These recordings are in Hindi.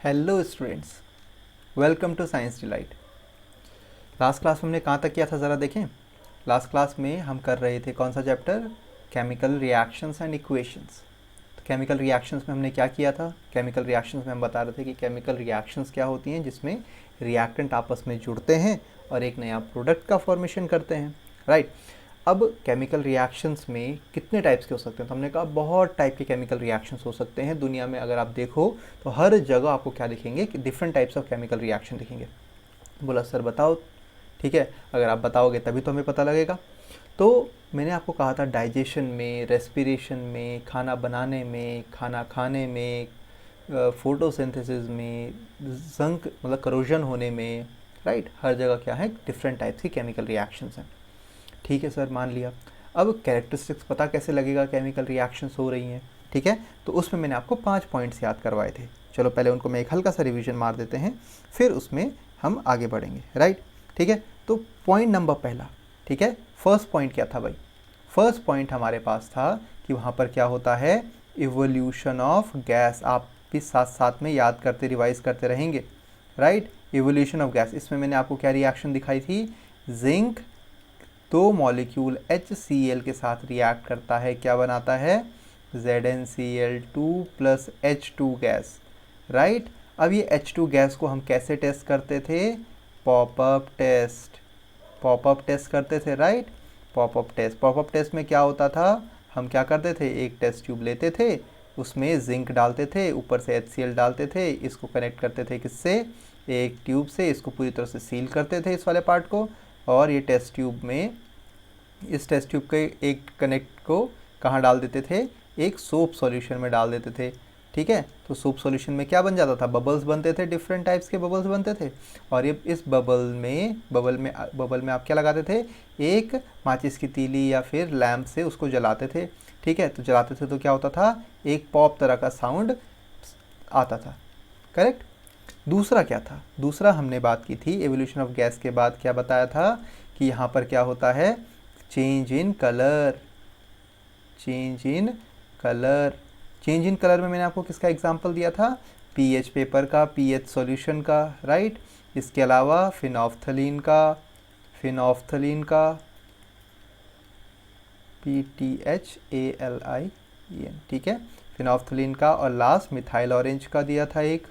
Hello students, welcome to Science Delight. Last class में हमने कहाँ तक किया था ज़रा देखें। लास्ट क्लास में हम कर रहे थे कौन सा chapter, chemical reactions and equations. तो केमिकल रिएक्शंस में हमने क्या किया था, केमिकल रिएक्शंस में हम बता रहे थे कि केमिकल रिएक्शंस क्या होती हैं जिसमें रिएक्टेंट आपस में जुड़ते हैं और एक नया प्रोडक्ट का फॉर्मेशन करते हैं, राइट। अब केमिकल रिएक्शंस में कितने टाइप्स के हो सकते हैं, तो हमने कहा बहुत टाइप के केमिकल रिएक्शंस हो सकते हैं दुनिया में। अगर आप देखो तो हर जगह आपको क्या दिखेंगे कि different types of chemical reaction दिखेंगे। बोला सर बताओ, ठीक है, अगर आप बताओगे तभी तो हमें पता लगेगा। तो मैंने आपको कहा था डाइजेशन में, रेस्पिरेशन में, खाना बनाने में, खाना खाने में, फोटोसिंथेसिस में, जंक मतलब करोजन होने में, राइट। हर जगह क्या है, डिफरेंट टाइप्स की केमिकल रिएक्शंस हैं। ठीक है सर, मान लिया। अब कैरेक्टरिस्टिक्स पता कैसे लगेगा केमिकल रिएक्शंस हो रही हैं, ठीक है। तो उसमें मैंने आपको 5 पॉइंट्स याद करवाए थे। चलो पहले उनको मैं एक हल्का सा रिवीजन मार देते हैं, फिर उसमें हम आगे बढ़ेंगे, राइट। ठीक है, तो पॉइंट नंबर पहला, ठीक है, फर्स्ट पॉइंट क्या था भाई। फर्स्ट पॉइंट हमारे पास था कि वहाँ पर क्या होता है, इवोल्यूशन ऑफ गैस। आप भी साथ साथ में याद करते रिवाइज करते रहेंगे, राइट। इवोल्यूशन ऑफ गैस, इसमें मैंने आपको क्या रिएक्शन दिखाई थी, जिंक दो मॉलिक्यूल HCl के साथ रिएक्ट करता है, क्या बनाता है, ZnCl2 plus H2 gas, right. अब ये H2 गैस को हम कैसे टेस्ट करते थे, पॉपअप टेस्ट, पॉपअप टेस्ट करते थे, right. Pop up test, pop up test में क्या होता था, हम क्या करते थे, एक टेस्ट ट्यूब लेते थे, उसमें जिंक डालते थे, ऊपर से HCl डालते थे, इसको कनेक्ट करते थे किससे, एक ट्यूब से, इसको पूरी तरह से सील करते थे इस वाले पार्ट को, और ये टेस्ट ट्यूब में, इस टेस्ट ट्यूब के एक कनेक्ट को कहाँ डाल देते थे, एक सोप सॉल्यूशन में डाल देते थे, ठीक है। तो सोप सॉल्यूशन में क्या बन जाता था, बबल्स बनते थे, डिफरेंट टाइप्स के बबल्स बनते थे। और ये इस बबल में आप क्या लगाते थे, एक माचिस की तीली या फिर लैम्प से उसको जलाते थे, ठीक है। तो जलाते थे तो क्या होता था, एक पॉप तरह का साउंड आता था, करेक्ट। दूसरा क्या था, दूसरा हमने बात की थी एवोल्यूशन ऑफ गैस के बाद, क्या बताया था कि यहाँ पर क्या होता है, change in colour, change in colour. Change in colour में मैंने आपको किसका एग्जांपल दिया था, पीएच पेपर का, पीएच सॉल्यूशन का, राइट। इसके अलावा फिनॉफ्थलीन का, फिनॉफ्थलीन का, PTHALIEN, ठीक है, फिनॉफ्थलीन का। और लास्ट मिथाइल ऑरेंज का दिया था एक,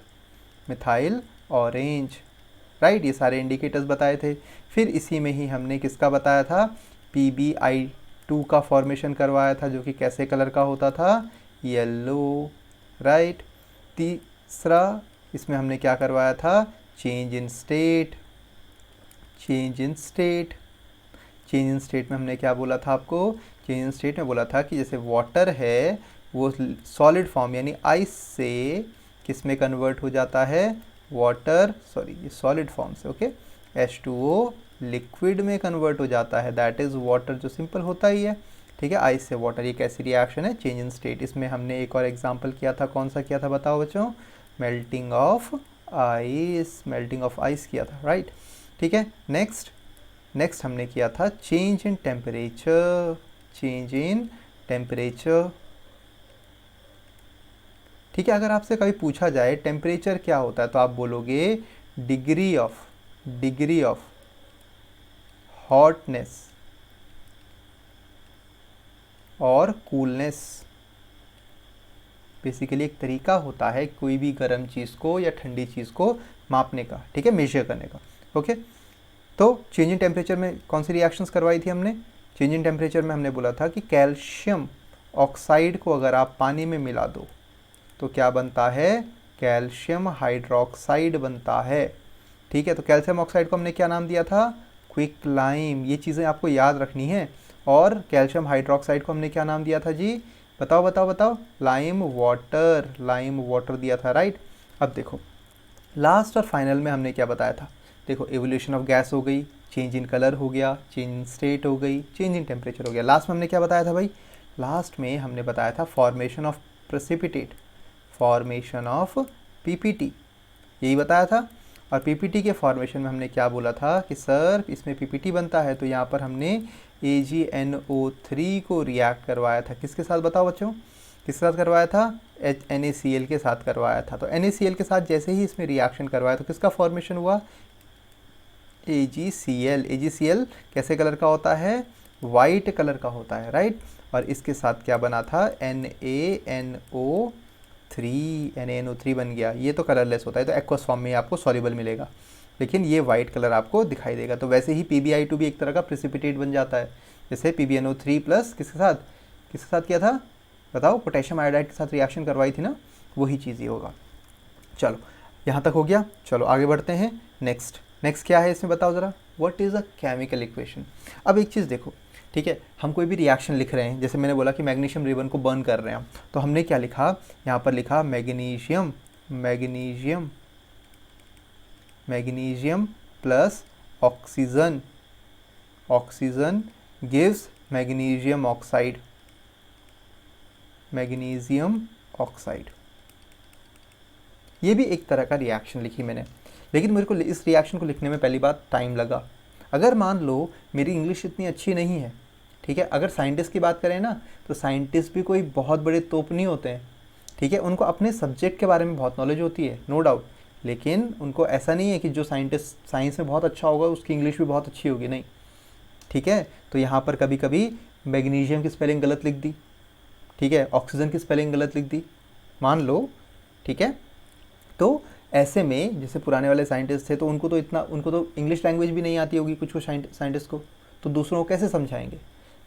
मिथाइल ऑरेंज, राइट। ये सारे इंडिकेटर्स बताए थे। फिर इसी में ही हमने किसका बताया था, PbI2 का फॉर्मेशन करवाया था, जो कि कैसे कलर का होता था, येलो, राइट। तीसरा इसमें हमने क्या करवाया था, change in state, change in state. Change in state में हमने क्या बोला था आपको, चेंज इन स्टेट में बोला था कि जैसे वाटर है वो सॉलिड फॉर्म यानी आइस से किस में कन्वर्ट हो जाता है, वाटर, सॉरी ये सॉलिड फॉर्म से, ओके, H2O लिक्विड में कन्वर्ट हो जाता है, दैट इज़ वाटर, जो सिंपल होता ही है, ठीक है। आइस से वाटर, ये कैसी रिएक्शन है, चेंज इन स्टेट। इसमें हमने एक और एग्जांपल किया था, कौन सा किया था बताओ बच्चों, melting of ice, melting of ice किया था, राइट। ठीक है, नेक्स्ट हमने किया था change in temperature, change in temperature, ठीक है। अगर आपसे कभी पूछा जाए टेम्परेचर क्या होता है, तो आप बोलोगे डिग्री ऑफ हॉटनेस और कूलनेस। बेसिकली एक तरीका होता है कोई भी गर्म चीज़ को या ठंडी चीज़ को मापने का, ठीक है, मेजर करने का, ओके। तो चेंज इन टेम्परेचर में कौन सी रिएक्शंस करवाई थी हमने, चेंज इन टेम्परेचर में हमने बोला था कि कैल्शियम ऑक्साइड को अगर आप पानी में मिला दो तो क्या बनता है, कैल्शियम हाइड्रोक्साइड बनता है, ठीक है। तो कैल्शियम ऑक्साइड को हमने क्या नाम दिया था, क्विक लाइम। ये चीज़ें आपको याद रखनी है। और कैल्शियम हाइड्रोक्साइड को हमने क्या नाम दिया था जी, बताओ बताओ बताओ, लाइम वाटर, लाइम वाटर दिया था, राइट। अब देखो लास्ट और फाइनल में हमने क्या बताया था, देखो एवोल्यूशन ऑफ गैस हो गई, चेंज इन कलर हो गया, चेंज इन स्टेट हो गई, चेंज इन टेम्परेचर हो गया। लास्ट में हमने क्या बताया था भाई, लास्ट में हमने बताया था formation of precipitate, formation of PPT, यही बताया था। और PPT के फॉर्मेशन में हमने क्या बोला था कि सर इसमें PPT बनता है, तो यहाँ पर हमने AgNO3 को रिएक्ट करवाया था, किसके साथ बताओ बच्चों, किसके साथ करवाया था, NaCl के साथ करवाया था। तो NaCl के साथ जैसे ही इसमें रिएक्शन करवाया तो किसका फॉर्मेशन हुआ, AgCl। AgCl कैसे कलर का होता है, वाइट कलर का होता है, राइट। और इसके साथ क्या बना था, NaNO3 बन गया। ये तो कलरलेस होता है, तो एक्वस फॉर्म में आपको सॉल्युबल मिलेगा, लेकिन ये वाइट कलर आपको दिखाई देगा। तो वैसे ही PbI2 भी एक तरह का प्रेसिपिटेट बन जाता है, जैसे PbNO3 प्लस किसके साथ किया था, बताओ, पोटेशियम आयोडाइड के साथ रिएक्शन करवाई थी ना, वही चीज़ ये होगा। चलो यहाँ तक हो गया, चलो आगे बढ़ते हैं। नेक्स्ट क्या है इसमें बताओ ज़रा, what is a chemical equation. अब एक चीज़ देखो, ठीक है, हम कोई भी रिएक्शन लिख रहे हैं, जैसे मैंने बोला कि मैग्नीशियम रिबन को बर्न कर रहे हैं, तो हमने क्या लिखा, यहाँ पर लिखा magnesium plus oxygen gives magnesium oxide. ये भी एक तरह का रिएक्शन लिखी मैंने, लेकिन मेरे को इस रिएक्शन को लिखने में पहली बात टाइम लगा। अगर मान लो मेरी इंग्लिश इतनी अच्छी नहीं है, ठीक है, अगर साइंटिस्ट की बात करें ना, तो साइंटिस्ट भी कोई बहुत बड़े तोप नहीं होते हैं, ठीक है, उनको अपने सब्जेक्ट के बारे में बहुत नॉलेज होती है, नो डाउट, लेकिन उनको ऐसा नहीं है कि जो साइंटिस्ट साइंस में बहुत अच्छा होगा उसकी इंग्लिश भी बहुत अच्छी होगी, नहीं, ठीक है। तो यहाँ पर कभी कभी मैग्नीशियम की स्पेलिंग गलत लिख दी, ठीक है, ऑक्सीजन की स्पेलिंग गलत लिख दी, मान लो, ठीक है। तो ऐसे में जैसे पुराने वाले साइंटिस्ट थे, तो उनको तो इंग्लिश लैंग्वेज भी नहीं आती होगी कुछ साइंटिस्ट को, तो दूसरों को कैसे समझाएंगे।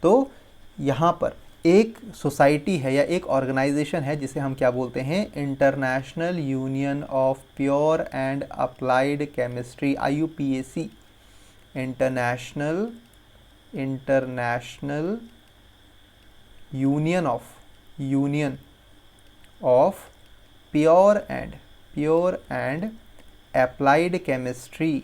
तो यहाँ पर एक सोसाइटी है या एक ऑर्गेनाइजेशन है जिसे हम क्या बोलते हैं, international union of pure and applied chemistry, IUPAC, international union of pure and applied chemistry,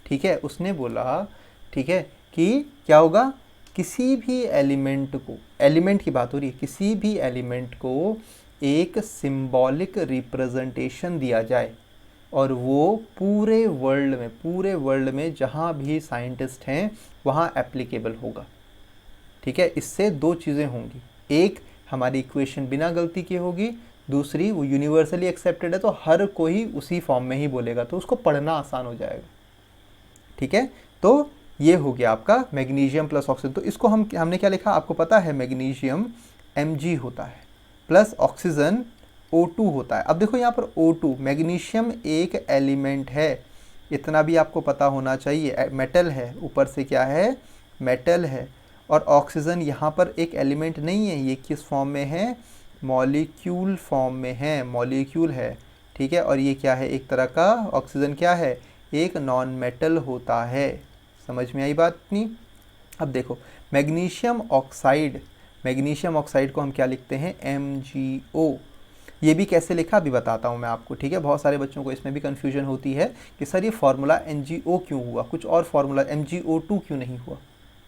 ठीक है। उसने बोला, ठीक है, कि क्या होगा, किसी भी एलिमेंट की बात हो रही है, किसी भी एलिमेंट को एक सिंबॉलिक रिप्रेजेंटेशन दिया जाए और वो पूरे वर्ल्ड में जहाँ भी साइंटिस्ट हैं वहाँ एप्लीकेबल होगा, ठीक है। इससे दो चीज़ें होंगी, एक हमारी इक्वेशन बिना गलती के होगी, दूसरी वो यूनिवर्सली एक्सेप्टेड है, तो हर कोई उसी फॉर्म में ही बोलेगा, तो उसको पढ़ना आसान हो जाएगा, ठीक है। तो ये हो गया आपका मैग्नीशियम प्लस ऑक्सीजन। तो इसको हमने क्या लिखा, आपको पता है, मैग्नीशियम Mg होता है प्लस ऑक्सीजन O2 होता है। अब देखो यहाँ पर O2, मैग्नीशियम एक एलिमेंट है, इतना भी आपको पता होना चाहिए, मेटल है, ऊपर से क्या है, मेटल है, और ऑक्सीजन यहाँ पर एक एलिमेंट नहीं है, ये किस फॉर्म में है, मॉलिक्यूल फॉर्म में है, मॉलिक्यूल है, ठीक है। और ये क्या है, एक तरह का ऑक्सीजन क्या है, एक नॉन मेटल होता है। समझ में आई बात नहीं। अब देखो मैग्नीशियम ऑक्साइड को हम क्या लिखते हैं, MgO। ये भी कैसे लिखा अभी बताता हूँ मैं आपको, ठीक है। बहुत सारे बच्चों को इसमें भी कन्फ्यूजन होती है कि सर ये फार्मूला NgO क्यों हुआ, कुछ और फार्मूला MgO2 क्यों नहीं हुआ,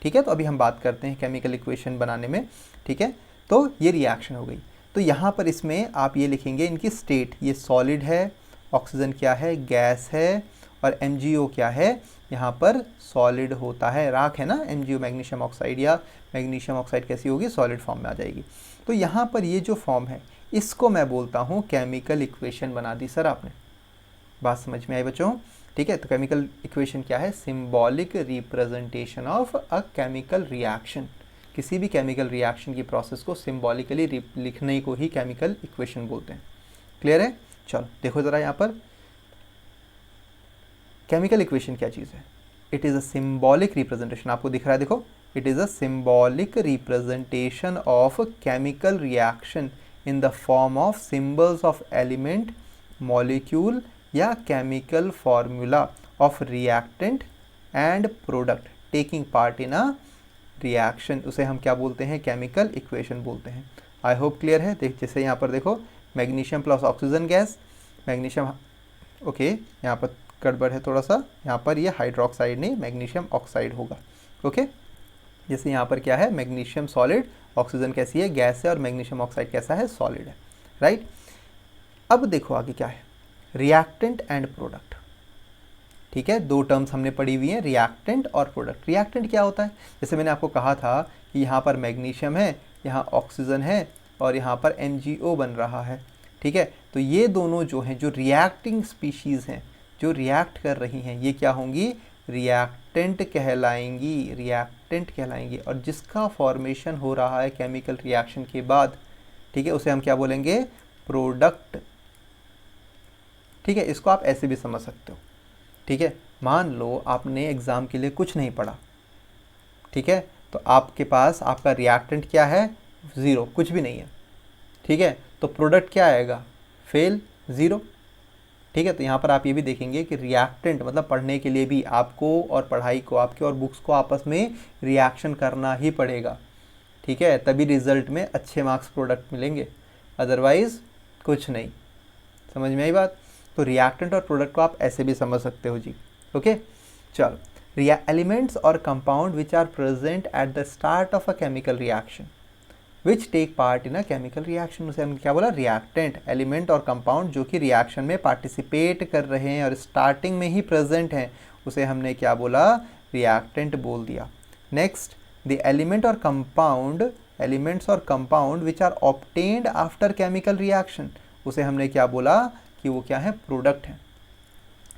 ठीक है। तो अभी हम बात करते हैं केमिकल इक्वेशन बनाने में, ठीक है। तो ये रिएक्शन हो गई। तो यहाँ पर इसमें आप ये लिखेंगे इनकी स्टेट, ये सॉलिड है, ऑक्सीजन क्या है, गैस है, और MgO क्या है, यहाँ पर सॉलिड होता है, राख है ना MgO, मैग्नीशियम ऑक्साइड, या मैग्नीशियम ऑक्साइड कैसी होगी, सॉलिड फॉर्म में आ जाएगी। तो यहाँ पर ये जो फॉर्म है इसको मैं बोलता हूँ केमिकल इक्वेशन बना दी सर आपने, बात समझ में आई बच्चों, ठीक है। तो केमिकल इक्वेशन क्या है, symbolic representation of a chemical reaction. किसी भी केमिकल रिएक्शन की प्रोसेस को सिंबॉलिकली लिखने को ही केमिकल इक्वेशन बोलते हैं। क्लियर है। चलो देखो ज़रा यहाँ पर केमिकल इक्वेशन क्या चीज़ है, it is a symbolic representation, आपको दिख रहा है, देखो, it is a symbolic representation of chemical reaction in the form of symbols of element, molecule या chemical formula of reactant and product taking part in a reaction. उसे हम क्या बोलते हैं, केमिकल इक्वेशन बोलते हैं। आई होप क्लियर है। जैसे यहाँ पर देखो magnesium plus oxygen gas, magnesium, okay, यहाँ पर गड़बड़ है थोड़ा सा, यहाँ पर ये हाइड्रोक्साइड नहीं मैग्नीशियम ऑक्साइड होगा, ओके। जैसे यहाँ पर क्या है, मैग्नीशियम सॉलिड, ऑक्सीजन कैसी है, गैस है, और मैग्नीशियम ऑक्साइड कैसा है, सॉलिड है, राइट। अब देखो आगे क्या है, रिएक्टेंट एंड प्रोडक्ट, ठीक है, दो टर्म्स हमने पढ़ी हुई हैं, रिएक्टेंट और प्रोडक्ट। रिएक्टेंट क्या होता है, जैसे मैंने आपको कहा था कि यहाँ पर मैग्नीशियम है, यहाँ ऑक्सीजन है और यहाँ पर MgO बन रहा है। ठीक है, तो ये दोनों जो हैं, जो रिएक्टिंग स्पीशीज़ हैं, जो रिएक्ट कर रही हैं, ये क्या होंगी, रिएक्टेंट कहलाएंगी, रिएक्टेंट कहलाएंगी। और जिसका फॉर्मेशन हो रहा है केमिकल रिएक्शन के बाद, ठीक है, उसे हम क्या बोलेंगे, प्रोडक्ट। ठीक है, इसको आप ऐसे भी समझ सकते हो। ठीक है, मान लो आपने एग्ज़ाम के लिए कुछ नहीं पढ़ा, ठीक है, तो आपके पास आपका रिएक्टेंट क्या है, 0, कुछ भी नहीं है। ठीक है, तो प्रोडक्ट क्या आएगा, फेल, 0। ठीक है, तो यहाँ पर आप ये भी देखेंगे कि रिएक्टेंट मतलब पढ़ने के लिए भी आपको और पढ़ाई को, आपके और बुक्स को आपस में रिएक्शन करना ही पड़ेगा। ठीक है, तभी रिजल्ट में अच्छे मार्क्स प्रोडक्ट मिलेंगे, अदरवाइज कुछ नहीं। समझ में आई बात। तो रिएक्टेंट और प्रोडक्ट को आप ऐसे भी समझ सकते हो जी। ओके, चलो, एलिमेंट्स और compound which are present at the start of a chemical reaction which take part in a chemical reaction, उसे हमने क्या बोला, रिएक्टेंट। एलिमेंट और कंपाउंड जो कि रिएक्शन में पार्टिसिपेट कर रहे हैं और स्टार्टिंग में ही प्रेजेंट हैं, उसे हमने क्या बोला, रिएक्टेंट बोल दिया। नेक्स्ट, द एलिमेंट और कंपाउंड, एलिमेंट्स और compound which are obtained after chemical reaction, उसे हमने क्या बोला कि वो क्या है, प्रोडक्ट है।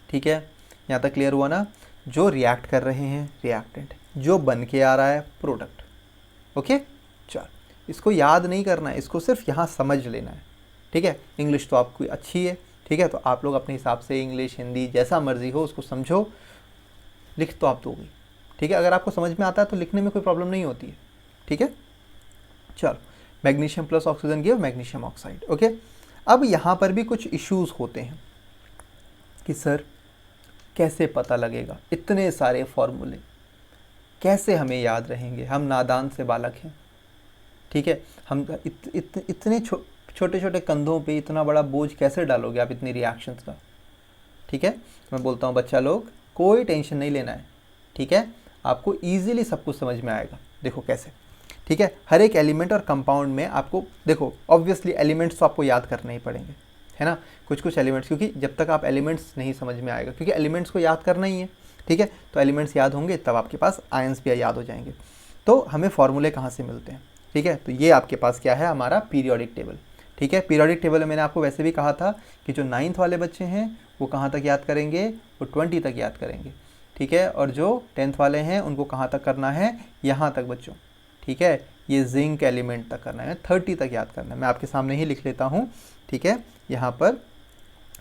ठीक है, यहाँ तक क्लियर हुआ ना। जो रिएक्ट कर रहे हैं रिएक्टेंट, जो बन के आ रहा है प्रोडक्ट। ओके, चल, इसको याद नहीं करना है, इसको सिर्फ यहाँ समझ लेना है। ठीक है, इंग्लिश तो आपकी अच्छी है, ठीक है, तो आप लोग अपने हिसाब से इंग्लिश हिंदी जैसा मर्जी हो उसको समझो, लिख तो आप दोगे। ठीक है, अगर आपको समझ में आता है तो लिखने में कोई प्रॉब्लम नहीं होती है। ठीक है, चलो, magnesium plus oxygen give magnesium oxide. Okay, अब यहाँ पर भी कुछ इश्यूज होते हैं कि सर कैसे पता लगेगा, इतने सारे फॉर्मूले कैसे हमें याद रहेंगे, हम नादान से बालक हैं। ठीक है, हम इतने छोटे छोटे कंधों पे इतना बड़ा बोझ कैसे डालोगे आप, इतनी रिएक्शंस का। ठीक है, मैं बोलता हूँ बच्चा लोग, कोई टेंशन नहीं लेना है। ठीक है, आपको ईजिली सब कुछ समझ में आएगा। देखो कैसे, ठीक है, हर एक एलिमेंट और कंपाउंड में आपको, देखो ऑब्वियसली एलिमेंट्स तो आपको याद करने ही पड़ेंगे, है ना, कुछ कुछ एलिमेंट्स, क्योंकि जब तक आप एलिमेंट्स नहीं समझ में आएगा, क्योंकि एलिमेंट्स को याद करना ही है। ठीक है, तो एलिमेंट्स याद होंगे तब आपके पास आयंस भी याद हो जाएंगे। तो हमें फॉर्मूले कहाँ से मिलते हैं, ठीक है, तो ये आपके पास क्या है, हमारा पीरियोडिक टेबल। ठीक है, पीरियोडिक टेबल में मैंने आपको वैसे भी कहा था कि जो 9th वाले बच्चे हैं वो कहाँ तक याद करेंगे, वो 20 तक याद करेंगे। ठीक है, और जो 10th वाले हैं उनको कहाँ तक करना है, यहाँ तक बच्चों। ठीक है, ये जिंक एलिमेंट तक करना है, 30 तक याद करना है। मैं आपके सामने ही लिख लेता हूँ। ठीक है, यहाँ पर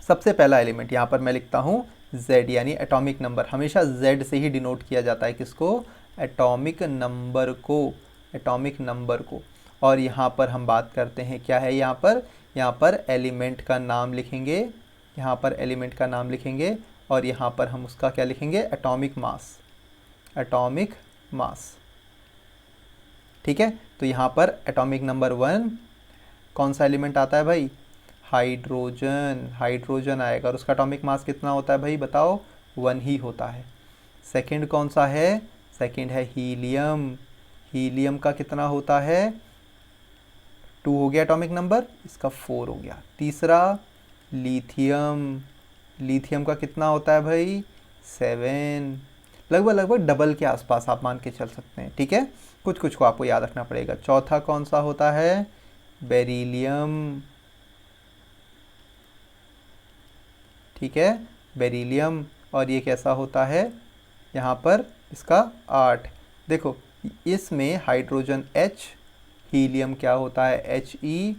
सबसे पहला एलिमेंट यहाँ पर मैं लिखता हूँ Z, यानी एटॉमिक नंबर। हमेशा Z से ही डिनोट किया जाता है किसको, एटॉमिक नंबर को, एटॉमिक नंबर को। और यहाँ पर हम बात करते हैं क्या है, यहाँ पर एलिमेंट का नाम लिखेंगे, यहाँ पर एलिमेंट का नाम लिखेंगे और यहाँ पर हम उसका क्या लिखेंगे, एटॉमिक मास, एटॉमिक मास। ठीक है, तो यहाँ पर एटॉमिक नंबर 1 कौन सा एलिमेंट आता है भाई, हाइड्रोजन, हाइड्रोजन आएगा। और उसका एटॉमिक मास कितना होता है भाई बताओ, 1 ही होता है। सेकंड कौन सा है, सेकंड है हीलियम, हीलियम का कितना होता है, 2 हो गया एटॉमिक नंबर, इसका 4 हो गया। तीसरा लिथियम, लिथियम का कितना होता है भाई, 7, लगभग डबल के आसपास आप मान के चल सकते हैं। ठीक है, कुछ कुछ को आपको याद रखना पड़ेगा। चौथा कौन सा होता है, बेरिलियम। ठीक है, बेरिलियम, और ये कैसा होता है, यहाँ पर इसका 8। देखो इसमें हाइड्रोजन H, हीलियम क्या होता है He,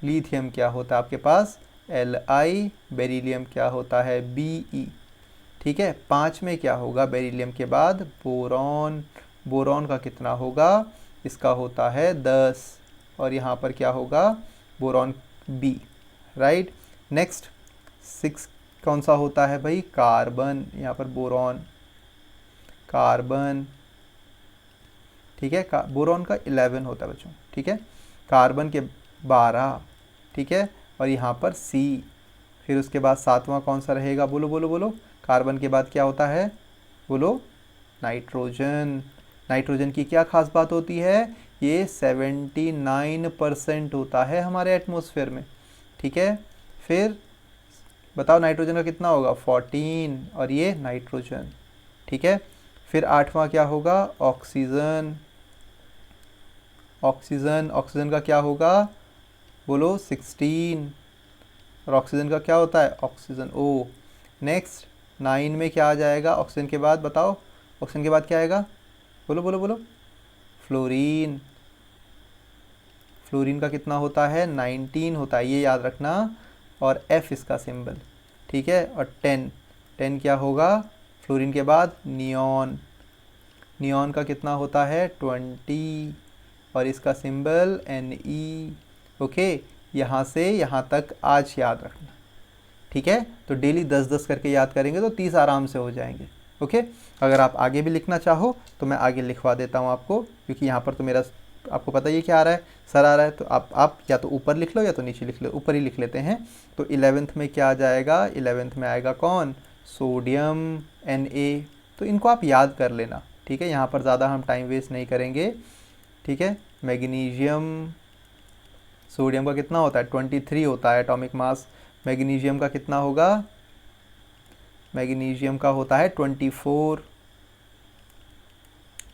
लिथियम क्या होता है आपके पास Li, बेरिलियम क्या होता है Be। ठीक है, 5 में क्या होगा बेरिलियम के बाद, बोरॉन, बोरॉन का कितना होगा, इसका होता है 10। और यहाँ पर क्या होगा, बोरॉन B, राइट। नेक्स्ट 6 कौन सा होता है भाई, कार्बन, यहाँ पर बोरॉन, कार्बन। ठीक है, बोरॉन का 11 होता है बच्चों। ठीक है, कार्बन के 12। ठीक है, और यहाँ पर C। फिर उसके बाद 7वां कौन सा रहेगा, बोलो बोलो बोलो, कार्बन के बाद क्या होता है, बोलो, नाइट्रोजन। नाइट्रोजन की क्या खास बात होती है, ये 79% होता है हमारे एटमॉस्फेयर में। ठीक है, फिर बताओ नाइट्रोजन का कितना होगा 14 और ये नाइट्रोजन, ठीक है। फिर 8वां क्या होगा ऑक्सीजन, ऑक्सीजन ऑक्सीजन का क्या होगा बोलो 16 और ऑक्सीजन का क्या होता है ऑक्सीजन ओ। नेक्स्ट 9 में क्या आ जाएगा ऑक्सीजन के बाद, बताओ ऑक्सीजन के बाद क्या आएगा, बोलो बोलो बोलो फ्लोरीन, फ्लोरीन का कितना होता है 19 होता है, ये याद रखना, और F इसका सिंबल, ठीक है। और 10 क्या होगा फ्लोरीन के बाद नियॉन, नियॉन का कितना होता है 20 और इसका सिंबल Ne, ओके। यहाँ से यहाँ तक आज याद रखना, ठीक है। तो डेली 10-10 करके याद करेंगे तो 30 आराम से हो जाएंगे, ओके। अगर आप आगे भी लिखना चाहो तो मैं आगे लिखवा देता हूँ आपको, क्योंकि यहाँ पर तो मेरा आपको पता ही क्या आ रहा है, सर आ रहा है, तो आप या तो ऊपर लिख लो या तो नीचे लिख लो, ऊपर ही लिख लेते हैं। तो 11th में क्या आ जाएगा, 11th में आएगा कौन सोडियम Na। तो इनको आप याद कर लेना, ठीक है। यहाँ पर ज़्यादा हम टाइम वेस्ट नहीं करेंगे, ठीक है। मैग्नीशियम, सोडियम का कितना होता है 23 होता है एटॉमिक मास, मैग्नीशियम का कितना होगा, मैग्नीशियम का होता है 24,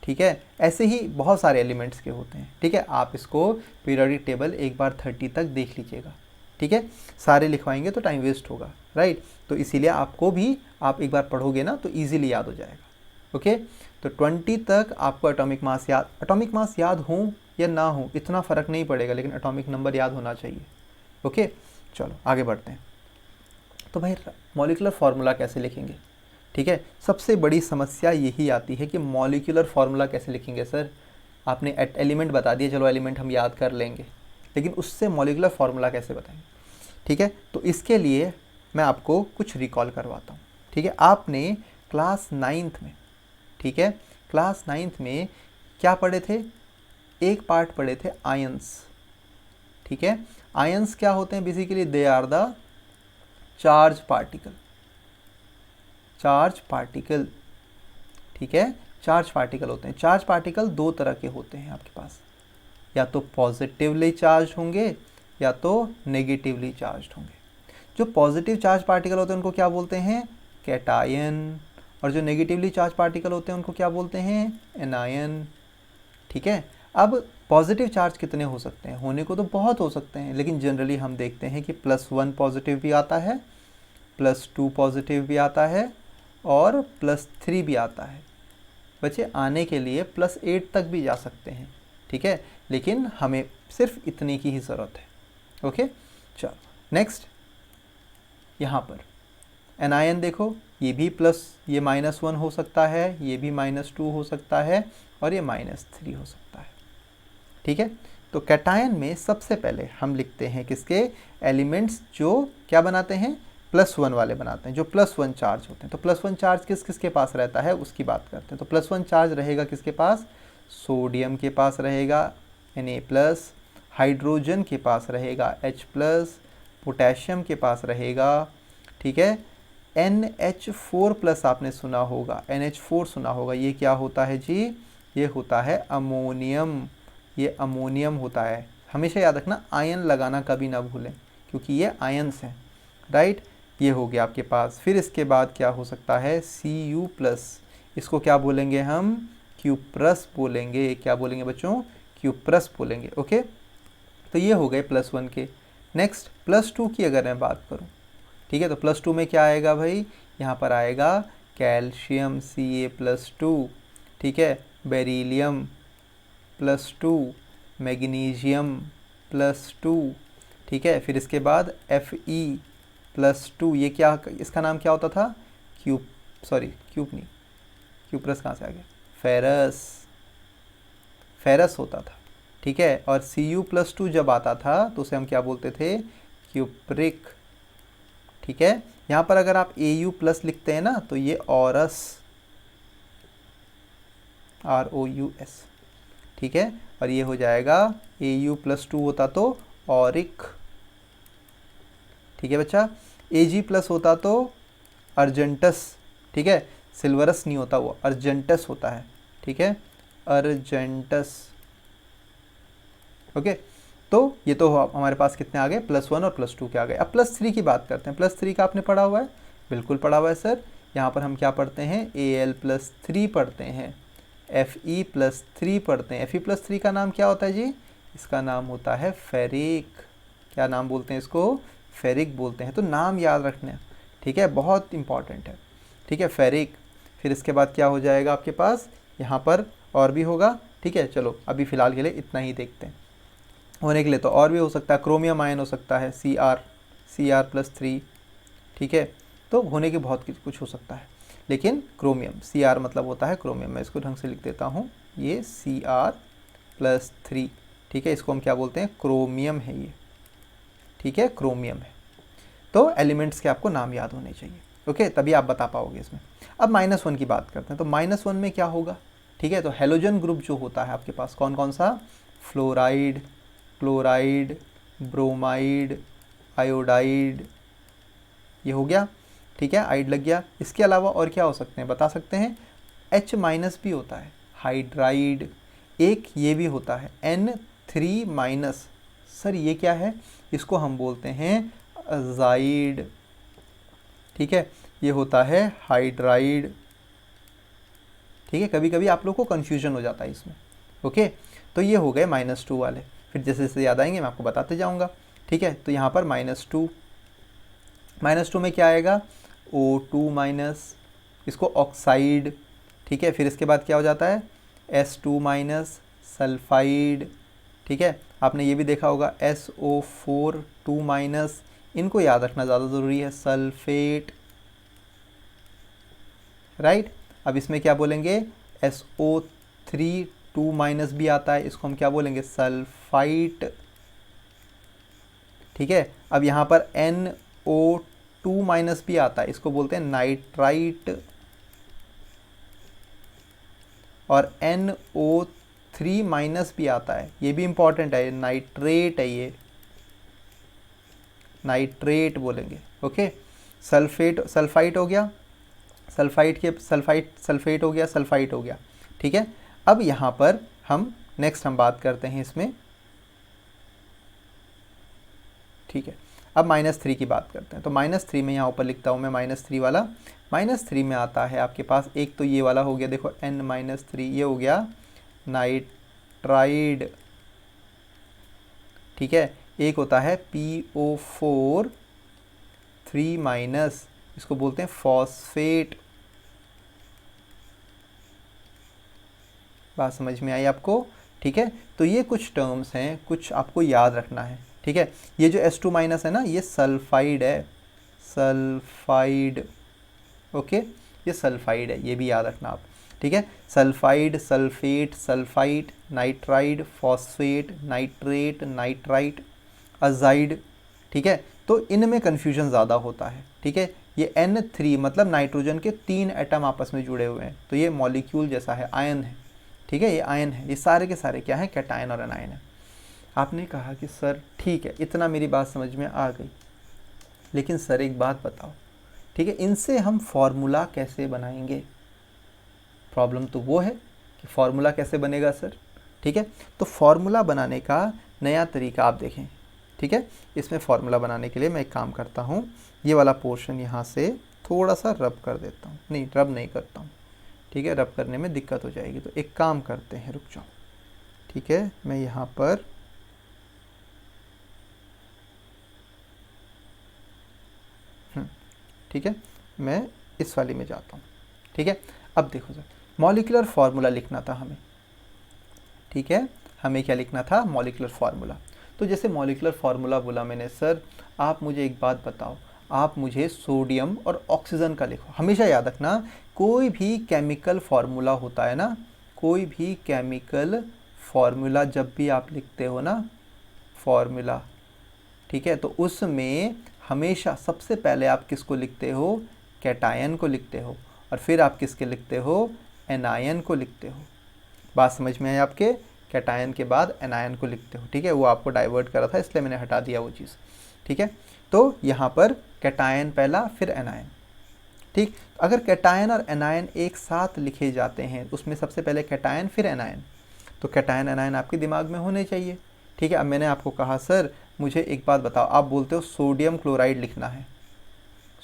ठीक है। ऐसे ही बहुत सारे एलिमेंट्स के होते हैं, ठीक है। आप इसको पीरियोडिक टेबल एक बार 30 तक देख लीजिएगा, ठीक है। सारे लिखवाएंगे तो टाइम वेस्ट होगा, राइट। तो इसीलिए आपको भी आप एक बार पढ़ोगे ना तो इजीली याद हो जाएगा, ओके। तो 20 तक आपको एटॉमिक मास याद हो या ना हो इतना फ़र्क नहीं पड़ेगा, लेकिन एटॉमिक नंबर याद होना चाहिए, ओके। चलो आगे बढ़ते हैं। तो भाई मॉलिक्यूलर फार्मूला कैसे लिखेंगे, ठीक है। सबसे बड़ी समस्या यही आती है कि मॉलिक्यूलर फार्मूला कैसे लिखेंगे सर, आपने एलिमेंट बता दिए, चलो एलिमेंट हम याद कर लेंगे, लेकिन उससे मॉलिक्यूलर फार्मूला कैसे बताएंगे, ठीक है। तो इसके लिए मैं आपको कुछ रिकॉल करवाता हूँ, ठीक है। आपने क्लास 9th में, ठीक है, क्लास 9th में क्या पढ़े थे, एक पार्ट पढ़े थे आयंस, ठीक है। आयंस क्या होते हैं basically, they are the charge particle, charge particle, ठीक है। चार्ज पार्टिकल होते हैं, चार्ज पार्टिकल दो तरह के होते हैं आपके पास, या तो पॉजिटिवली चार्ज होंगे या तो नेगेटिवली चार्ज होंगे। जो पॉजिटिव चार्ज पार्टिकल होते हैं उनको क्या बोलते हैं कैटायन, और जो नेगेटिवली चार्ज पार्टिकल होते हैं उनको क्या बोलते हैं एनायन, ठीक है। अब पॉजिटिव चार्ज कितने हो सकते हैं, होने को तो बहुत हो सकते हैं, लेकिन जनरली हम देखते हैं कि +1 पॉजिटिव भी आता है, +2 पॉजिटिव भी आता है और +3 भी आता है। बच्चे आने के लिए +8 तक भी जा सकते हैं, ठीक है, लेकिन हमें सिर्फ इतने की ही ज़रूरत है, ओके। चलो नेक्स्ट, यहाँ पर एनायन देखो, ये भी ये -1 हो सकता है, ये भी -2 हो सकता है और ये -3 हो सकता है, ठीक है। तो कैटायन में सबसे पहले हम लिखते हैं किसके एलिमेंट्स जो क्या बनाते हैं +1 वाले बनाते हैं, जो +1 चार्ज होते हैं। तो +1 चार्ज किस किस के पास रहता है उसकी बात करते हैं। तो +1 चार्ज रहेगा किसके पास, सोडियम के पास रहेगा Na+, हाइड्रोजन के पास रहेगा H+, पोटेशियम के पास रहेगा, ठीक है। NH4+ आपने सुना होगा, NH4 सुना होगा, ये क्या होता है जी, ये होता है अमोनियम, ये अमोनियम होता है। हमेशा याद रखना आयन लगाना कभी ना भूलें, क्योंकि ये आयन्स हैं, राइट। ये हो गया आपके पास। फिर इसके बाद क्या हो सकता है Cu+, इसको क्या बोलेंगे हम क्यूप्रस बोलेंगे, क्या बोलेंगे बच्चों क्यूप्रस बोलेंगे, ओके। तो ये हो गए +1 के। नेक्स्ट +2 की अगर मैं बात करूँ, ठीक है, तो +2 में क्या आएगा भाई, यहाँ पर आएगा कैल्शियम Ca+2, ठीक है, बेरिलियम +2, मैग्नीशियम +2, ठीक है। फिर इसके बाद Fe+2, ये क्या, इसका नाम क्या होता था क्यूब नहीं, क्यूप्रस कहाँ से आ गया, फेरस होता था, ठीक है। और Cu+2 जब आता था तो उसे हम क्या बोलते थे क्यूप्रिक, ठीक है। यहाँ पर अगर आप Au+ लिखते हैं ना तो ये ऑरस, ROUS, ठीक है। और ये हो जाएगा Au+2 होता तो ऑरिक, ठीक है बच्चा। Ag+ होता तो अर्जेंटस, ठीक है, सिल्वरस नहीं होता, वो अर्जेंटस होता है, ठीक है, अर्जेंटस, ओके। तो ये तो हमारे पास कितने आ गए, +1 और +2 के आ गए। अब +3 की बात करते हैं। +3 का आपने पढ़ा हुआ है, बिल्कुल पढ़ा हुआ है सर। यहाँ पर हम क्या पढ़ते हैं, Al+3 पढ़ते हैं, Fe+3 पढ़ते हैं। Fe+3 का नाम क्या होता है जी, इसका नाम होता है फेरिक। क्या नाम बोलते हैं इसको, फेरिक बोलते हैं। तो नाम याद रखना, ठीक है, बहुत इंपॉर्टेंट है, ठीक है, फेरिक। फिर इसके बाद क्या हो जाएगा आपके पास, यहाँ पर और भी होगा, ठीक है। चलो अभी फ़िलहाल के लिए इतना ही देखते हैं। होने के लिए तो और भी हो सकता है, क्रोमियम आयन हो सकता है, Cr+3, ठीक है। तो होने के बहुत कुछ हो सकता है, लेकिन क्रोमियम, Cr मतलब होता है क्रोमियम। मैं इसको ढंग से लिख देता हूँ, ये Cr+3, ठीक है। इसको हम क्या बोलते हैं, क्रोमियम है ये, ठीक है, क्रोमियम है। तो एलिमेंट्स के आपको नाम याद होने चाहिए, ओके, तभी आप बता पाओगे इसमें। अब -1 की बात करते हैं। तो -1 में क्या होगा, ठीक है। तो हेलोजन ग्रुप जो होता है आपके पास कौन कौन सा, फ्लोराइड, क्लोराइड, ब्रोमाइड, आयोडाइड, ये हो गया, ठीक है, आइड लग गया। इसके अलावा और क्या हो सकते हैं, बता सकते हैं। H- भी होता है, हाइड्राइड। एक ये भी होता है N3-। सर ये क्या है, इसको हम बोलते हैं अजाइड, ठीक है। ये होता है हाइड्राइड, ठीक है। कभी कभी आप लोग को कन्फ्यूजन हो जाता है इसमें, ओके। तो ये हो गए -2 वाले। फिर जैसे जैसे याद आएंगे मैं आपको बताते जाऊंगा, ठीक है। तो यहाँ पर -2 में क्या आएगा, O2-, इसको ऑक्साइड, ठीक है। फिर इसके बाद क्या हो जाता है, S2-, सल्फाइड, ठीक है। आपने ये भी देखा होगा SO4-, इनको याद रखना ज़्यादा ज़रूरी है, सल्फेट, राइट। अब इसमें क्या बोलेंगे, SO3-, भी आता है, इसको हम क्या बोलेंगे, सल्फाइट, ठीक है। अब यहाँ पर NO2- भी आता है, इसको बोलते हैं नाइट्राइट। और NO3- भी आता है, ये भी इंपॉर्टेंट है, नाइट्रेट है, ये नाइट्रेट बोलेंगे, ओके। सल्फाइट हो गया, सल्फेट हो गया, सल्फाइट हो गया, ठीक है। अब यहाँ पर हम नेक्स्ट बात करते हैं इसमें, ठीक है। अब -3 की बात करते हैं। तो -3 में यहाँ ऊपर लिखता हूँ मैं, -3 वाला। -3 में आता है आपके पास, एक तो ये वाला हो गया, देखो N-3, ये हो गया नाइट्राइड, ठीक है। एक होता है PO4-3-, इसको बोलते हैं फॉस्फेट। बात समझ में आई आपको, ठीक है। तो ये कुछ टर्म्स हैं, कुछ आपको याद रखना है, ठीक है। ये जो S2- है ना, ये सल्फाइड है, सल्फाइड, ओके, ये सल्फाइड है, ये भी याद रखना आप, ठीक है। Sulphide, sulphate, sulphite, nitride, phosphate, nitrate, nitrite, azide, ठीक है। तो इनमें कन्फ्यूजन ज़्यादा होता है, ठीक है। ये N3 मतलब नाइट्रोजन के 3 एटम आपस में जुड़े हुए हैं, तो ये मॉलिक्यूल जैसा है, आयन है, ठीक है, ये आयन है। ये सारे के सारे क्या है, कैटायन और एनायन है। आपने कहा कि सर ठीक है, इतना मेरी बात समझ में आ गई, लेकिन सर एक बात बताओ, ठीक है, इनसे हम फॉर्मूला कैसे बनाएंगे। प्रॉब्लम तो वो है कि फॉर्मूला कैसे बनेगा सर, ठीक है। तो फॉर्मूला बनाने का नया तरीका आप देखें, ठीक है। इसमें फॉर्मूला बनाने के लिए मैं एक काम करता हूँ, ये वाला पोर्शन यहाँ से थोड़ा सा रब कर देता हूँ, नहीं रब नहीं करता हूँ, ठीक है, रब करने में दिक्कत हो जाएगी। तो एक काम करते हैं, रुक जाओ, ठीक है। मैं यहाँ पर ठीक है, मैं इस वाली में जाता हूँ, ठीक है। अब देखो सर, मॉलिक्यूलर फार्मूला लिखना था हमें, ठीक है। हमें क्या लिखना था, मॉलिक्यूलर फार्मूला। तो जैसे मॉलिक्यूलर फार्मूला बोला मैंने, सर आप मुझे एक बात बताओ, आप मुझे सोडियम और ऑक्सीजन का लिखो। हमेशा याद रखना, कोई भी केमिकल फार्मूला होता है ना, कोई भी केमिकल फार्मूला जब भी आप लिखते हो ना, फार्मूला, ठीक है, तो उसमें हमेशा सबसे पहले आप किसको लिखते हो, कैटायन को लिखते हो, और फिर आप किसके लिखते हो, एनायन को लिखते हो। बात समझ में आई आपके, कैटायन के बाद एनायन को लिखते हो, ठीक है। वो आपको डाइवर्ट करा था, इसलिए मैंने हटा दिया वो चीज़, ठीक है। तो यहाँ पर कैटायन पहला, फिर एनायन, ठीक। अगर कैटायन और एनायन एक साथ लिखे जाते हैं, उसमें सबसे पहले कैटायन फिर एनायन, तो कैटायन एनायन आपके दिमाग में होने चाहिए, ठीक है, अब मैंने आपको कहा सर मुझे एक बात बताओ, आप बोलते हो सोडियम क्लोराइड लिखना है,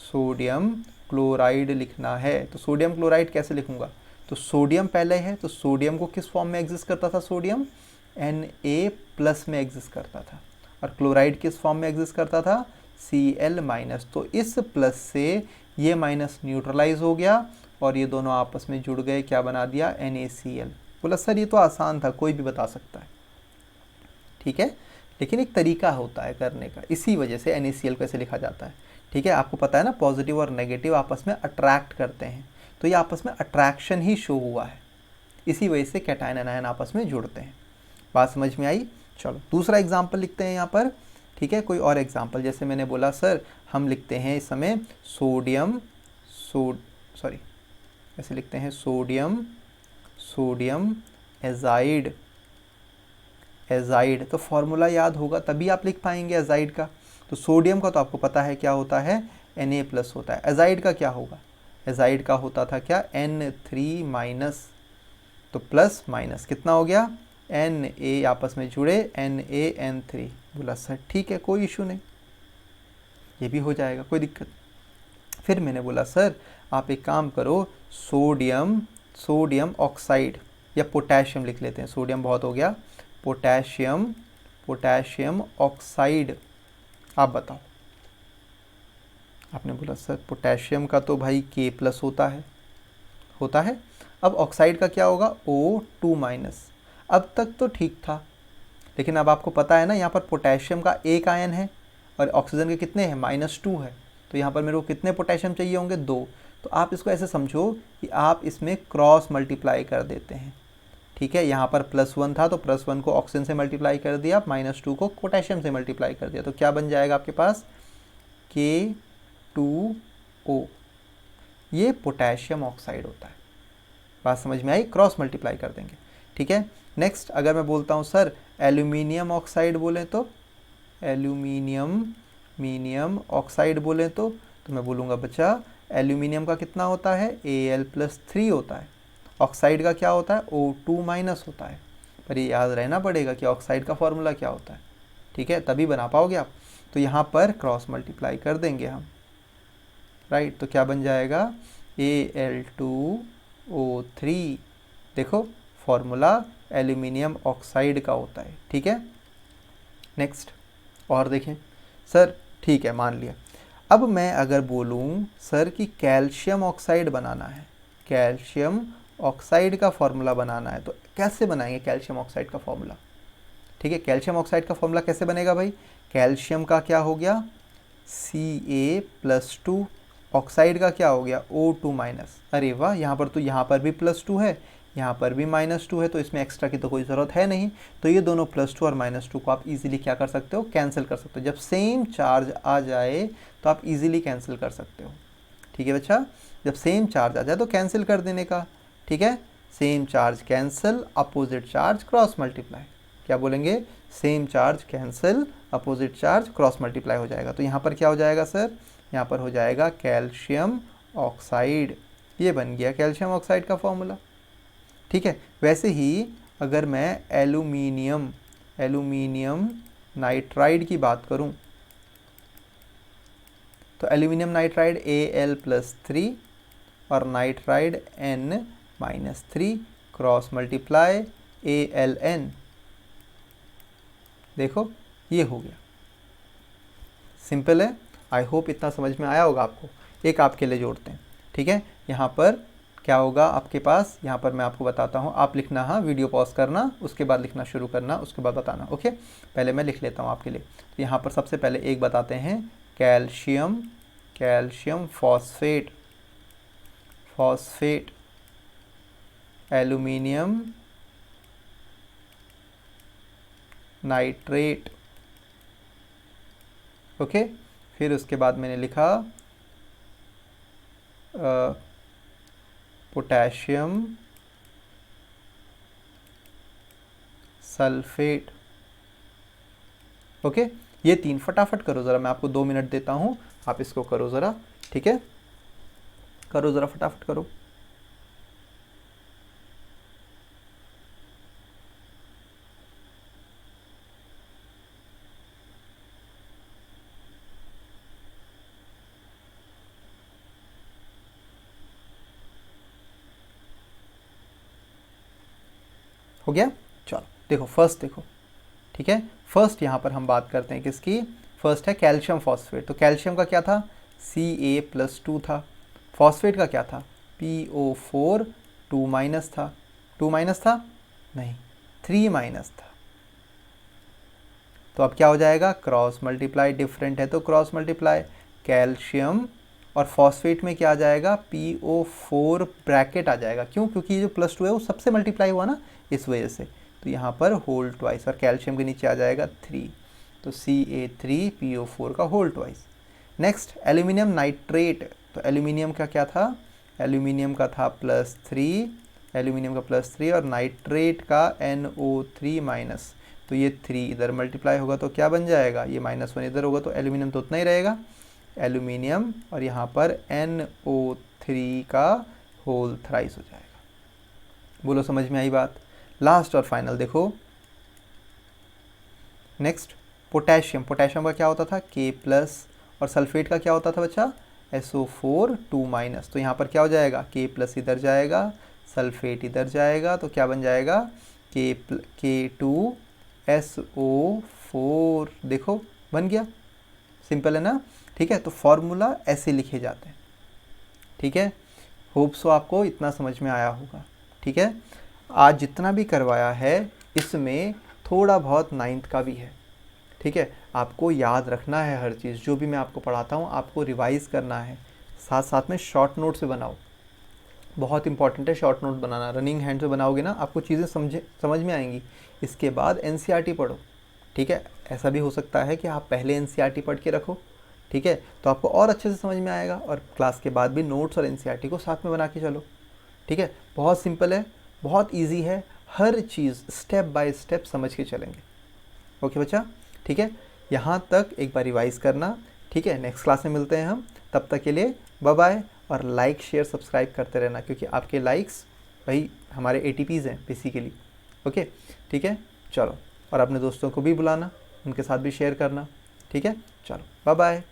सोडियम क्लोराइड लिखना है, तो सोडियम क्लोराइड कैसे लिखूंगा? तो सोडियम पहले है, तो सोडियम को किस फॉर्म में एग्जिस्ट करता था? सोडियम Na+ में एग्जिस्ट करता था, और क्लोराइड किस फॉर्म में एग्जिस्ट करता था? Cl-। तो इस प्लस से ये माइनस न्यूट्रलाइज हो गया और ये दोनों आपस में जुड़ गए, क्या बना दिया? NaCl। बोला सर ये तो आसान था, कोई भी बता सकता है, ठीक है, लेकिन एक तरीका होता है करने का, इसी वजह से NaCl कैसे लिखा जाता है, ठीक है। आपको पता है ना, पॉजिटिव और नेगेटिव आपस में अट्रैक्ट करते हैं, तो ये आपस में अट्रैक्शन ही शो हुआ है, इसी वजह से कैटायन एनायन आपस में जुड़ते हैं। बात समझ में आई? चलो दूसरा एग्जाम्पल लिखते हैं यहाँ पर, ठीक है, कोई और एग्जाम्पल, जैसे मैंने बोला सर हम लिखते हैं इस समय सोडियम ऐसे लिखते हैं सोडियम एजाइड, तो फॉर्मूला याद होगा तभी आप लिख पाएंगे एजाइड का। तो सोडियम का तो आपको पता है क्या होता है? Na+ होता है। एजाइड का क्या होगा? एजाइड का होता था क्या? N3-, तो प्लस माइनस कितना हो गया? Na आपस में जुड़े NaN3। बोला सर ठीक है, कोई इशू नहीं, ये भी हो जाएगा, कोई दिक्कत। फिर मैंने बोला सर आप एक काम करो, सोडियम ऑक्साइड या पोटेशियम लिख लेते हैं, सोडियम बहुत हो गया, पोटेशियम ऑक्साइड, आप बताओ। आपने बोला सर पोटेशियम का तो भाई K+ होता है, अब ऑक्साइड का क्या होगा? O2-। अब तक तो ठीक था, लेकिन अब आपको पता है ना, यहाँ पर पोटेशियम का एक आयन है और ऑक्सीजन के कितने हैं? -2 है, तो यहाँ पर मेरे को कितने पोटेशियम चाहिए होंगे? 2। तो आप इसको ऐसे समझो कि आप इसमें क्रॉस मल्टीप्लाई कर देते हैं, ठीक है। यहाँ पर +1 था तो +1 को ऑक्सीजन से मल्टीप्लाई कर दिया, -2 को पोटेशियम से मल्टीप्लाई कर दिया, तो क्या बन जाएगा आपके पास? K2O। ये पोटेशियम ऑक्साइड होता है। बात समझ में आई? क्रॉस मल्टीप्लाई कर देंगे, ठीक है। नेक्स्ट अगर मैं बोलता हूँ सर एल्यूमिनियम ऑक्साइड बोलें तो, एल्यूमिनियम ऑक्साइड बोलें तो मैं बोलूँगा बच्चा एल्यूमिनियम का कितना होता है? Al+3 होता है। ऑक्साइड का क्या होता है? O2- होता है। पर ये याद रहना पड़ेगा कि ऑक्साइड का फॉर्मूला क्या होता है, ठीक है, तभी बना पाओगे आप। तो यहाँ पर क्रॉस मल्टीप्लाई कर देंगे हम, राइट, तो क्या बन जाएगा? Al2O3। देखो फॉर्मूला एल्यूमिनियम ऑक्साइड का होता है, ठीक है। नेक्स्ट और देखें सर, ठीक है मान लिया। अब मैं अगर बोलूँ सर कि कैल्शियम ऑक्साइड बनाना है, कैल्शियम ऑक्साइड का फॉर्मूला बनाना है, तो कैसे बनाएंगे कैल्शियम ऑक्साइड का फॉर्मूला? ठीक है, कैल्शियम ऑक्साइड का फॉर्मूला कैसे बनेगा भाई? कैल्शियम का क्या हो गया? Ca+2, ऑक्साइड का क्या हो गया? O2-। अरे वाह, यहाँ पर तो यहाँ पर भी +2 है, यहाँ पर भी -2 है, तो इसमें एक्स्ट्रा की तो कोई ज़रूरत है नहीं, तो ये दोनों +2 और -2 को आप इजीली क्या कर सकते हो? कैंसिल कर सकते हो। जब सेम चार्ज आ जाए तो आप इजीली कैंसिल कर सकते हो, ठीक है बच्चा। जब सेम चार्ज आ जाए तो कैंसिल कर देने का, ठीक है। Same charge cancel, opposite charge cross multiply, क्या बोलेंगे? Same charge cancel, opposite charge cross multiply हो जाएगा। तो यहाँ पर क्या हो जाएगा सर? यहाँ पर हो जाएगा कैल्शियम ऑक्साइड। ये बन गया कैल्शियम ऑक्साइड का फॉर्मूला, ठीक है। वैसे ही अगर मैं एल्यूमिनियम नाइट्राइड की बात करूं, तो एल्यूमिनियम नाइट्राइड Al+3 और nitride N-3, cross multiply Aln। देखो ये हो गया, सिंपल है। आई होप इतना समझ में आया होगा आपको। एक आपके लिए जोड़ते हैं, ठीक है। यहाँ पर क्या होगा आपके पास? यहाँ पर मैं आपको बताता हूँ, आप लिखना, हाँ वीडियो पॉज करना, उसके बाद लिखना शुरू करना, उसके बाद बताना, ओके। पहले मैं लिख लेता हूँ आपके लिए। तो यहाँ पर सबसे पहले एक बताते हैं, calcium phosphate, aluminium nitrate, okay. फिर उसके बाद मैंने लिखा पोटेशियम सल्फेट, ओके। ये 3 फटाफट करो ज़रा, मैं आपको 2 मिनट देता हूँ, आप इसको करो ज़रा, ठीक है, करो ज़रा फटाफट करो। हो गया। चलो देखो फर्स्ट देखो, ठीक है। फर्स्ट यहाँ पर हम बात करते हैं किसकी, फर्स्ट है कैल्शियम फॉस्फेट। तो कैल्शियम का क्या था, Ca+2 था। फॉस्फेट का क्या था, PO4 2- था। 2- था नहीं, 3- था। तो अब क्या हो जाएगा, क्रॉस मल्टीप्लाई, डिफरेंट है तो क्रॉस मल्टीप्लाई। कैल्शियम और फॉस्फेट में क्या आ जाएगा, PO4 ब्रैकेट आ जाएगा। क्यों, क्योंकि ये जो +2 है वो सबसे मल्टीप्लाई हुआ ना, इस वजह से। तो यहाँ पर होल ट्वाइस, और कैल्शियम के नीचे आ जाएगा 3, तो Ca3PO4 का whole twice. Next aluminium nitrate. तो एल्यूमिनियम का क्या था, एल्यूमिनियम का था +3, एल्यूमिनियम का +3, और नाइट्रेट का NO3-। तो ये 3 इधर मल्टीप्लाई होगा तो क्या बन जाएगा, ये -1 इधर होगा तो एल्यूमिनियम तो उतना ही रहेगा, एल्यूमिनियम, और यहाँ पर NO3 का होल थ्राइस हो जाएगा। बोलो समझ में आई बात। लास्ट और फाइनल देखो, नेक्स्ट पोटेशियम। पोटेशियम का क्या होता था, K+, और सल्फेट का क्या होता था बच्चा, SO4 2-। तो यहाँ पर क्या हो जाएगा, K+ इधर जाएगा, सल्फेट इधर जाएगा, तो क्या बन जाएगा, K2SO4। देखो बन गया, सिंपल है ना। ठीक है, तो फॉर्मूला ऐसे लिखे जाते हैं। ठीक है, होप सो आपको इतना समझ में आया होगा। ठीक है, आज जितना भी करवाया है इसमें थोड़ा बहुत 9th का भी है। ठीक है, आपको याद रखना है हर चीज़, जो भी मैं आपको पढ़ाता हूँ आपको रिवाइज़ करना है, साथ साथ में शॉर्ट नोट से बनाओ। बहुत इंपॉर्टेंट है शॉर्ट नोट बनाना, रनिंग हैंड से बनाओगे ना आपको चीज़ें समझ में आएंगी। इसके बाद NCERT पढ़ो। ठीक है, ऐसा भी हो सकता है कि आप पहले NCERT पढ़ के रखो, ठीक है, तो आपको और अच्छे से समझ में आएगा, और क्लास के बाद भी नोट्स और NCERT को साथ में बना के चलो। ठीक है, बहुत सिंपल है, बहुत ईजी है, हर चीज़ स्टेप बाय स्टेप समझ के चलेंगे। ओके बच्चा, ठीक है, यहाँ तक एक बार रिवाइज़ करना। ठीक है, नेक्स्ट क्लास में मिलते हैं हम, तब तक के लिए बाय बाय। और लाइक शेयर सब्सक्राइब करते रहना, क्योंकि आपके लाइक्स वही हमारे ATPs हैं बेसिकली। ओके, ठीक है, चलो, और अपने दोस्तों को भी बुलाना, उनके साथ भी शेयर करना। ठीक है, चलो बाय बाय।